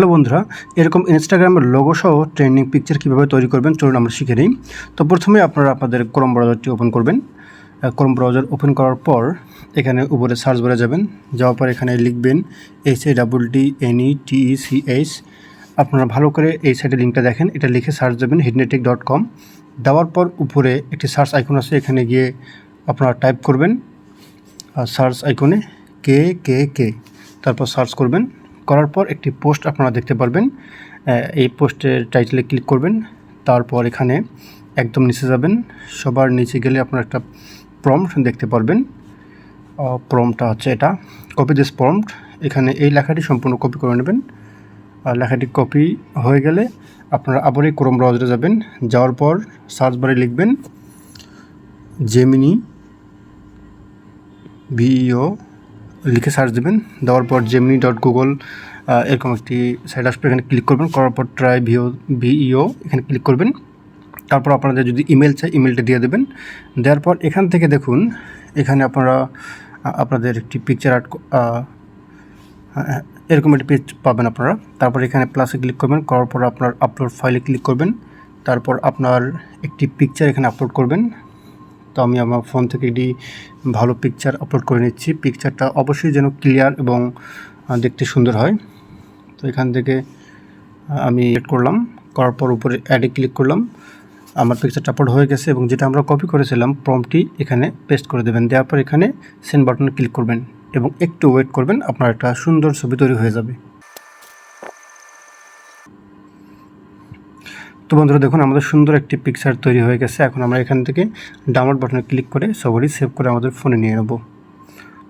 Hello বন্ধুরা, এরকম ইনস্টাগ্রামের লোগো সহ ট্রেন্ডিং পিকচার কীভাবে তৈরি করবেন চলুন আমরা শিখে নিই। তো প্রথমে আপনারা আপনাদের ক্রোম ব্রাউজারটি ওপেন করবেন। ক্রোম ব্রাউজার ওপেন করার পর এখানে উপরে সার্চ বারে যাবেন, যাওয়ার পর এখানে লিখবেন HADDNETECH। আপনারা ভালো করে এই সাইটের লিঙ্কটা দেখেন, এটা লিখে সার্চ দেবেন hitnetic.com। দেওয়ার পর উপরে একটি সার্চ আইকন আছে, এখানে গিয়ে আপনারা টাইপ করবেন সার্চ আইকনে কে, তারপর সার্চ করবেন। করার পর একটি পোস্ট আপনারা দেখতে পারবেন। এই পোস্টের টাইটেলে ক্লিক করবেন, তারপর এখানে একদম নিচে যাবেন। সবার নিচে গেলে আপনারা একটা প্রম্পট দেখতে পারবেন। প্রম্পটটা হচ্ছে এটা, কপি দিস প্রম্পট। এখানে এই লেখাটি সম্পূর্ণ কপি করে নেবেন। লেখাটি কপি হয়ে গেলে আপনারা আবার এই ক্রোম ব্রাউজারে যাবেন, যাওয়ার পর সার্চ বারে লিখবেন জেমিনি ভিও লিখে সার্চ দেবেন। দেওয়ার পর gemini.google এরকম একটি সাইট আসবে, এখানে ক্লিক করবেন। করার পর ট্রাই ভিও এখানে ক্লিক করবেন। তারপর আপনাদের যদি ইমেল চাই ইমেলটা দিয়ে দেবেন। দেওয়ার পর এখান থেকে দেখুন, এখানে আপনারা আপনাদের একটি পিকচার আর্ট এরকম একটি পেজ পাবেন আপনারা। তারপর এখানে প্লাসে ক্লিক করবেন, করার পর আপনার আপলোড ফাইলে ক্লিক করবেন। তারপর আপনার একটি পিকচার এখানে আপলোড করবেন। তো আমি আমার ফোন থেকে একটি ভালো পিকচার আপলোড করে নিচ্ছি। পিকচারটা অবশ্যই যেন ক্লিয়ার এবং দেখতে সুন্দর হয়। তো এখান থেকে আমি এড করলাম, করার পর উপরে অ্যাডে ক্লিক করলাম। আমার পিকচারটা আপলোড হয়ে গেছে এবং যেটা আমরা কপি করেছিলাম প্রম্পটটি এখানে পেস্ট করে দেবেন। দেওয়ার পর এখানে সেন্ড বাটনে ক্লিক করবেন এবং একটু ওয়েট করবেন, আপনার একটা সুন্দর ছবি তৈরি হয়ে যাবে। তো বন্ধুরা দেখুন, আমাদের সুন্দর একটি পিকচার তৈরি হয়ে গেছে। এখন আমরা এখান থেকে ডাউনলোড বাটনে ক্লিক করে সবরি সেভ করে আমাদের ফোনে নিয়ে নেব।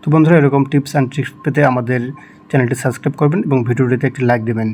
তো বন্ধুরা, এরকম টিপস অ্যান্ড ট্রিক্স পেতে আমাদের চ্যানেলটি সাবস্ক্রাইব করবেন এবং ভিডিওটিতে একটি লাইক দেবেন।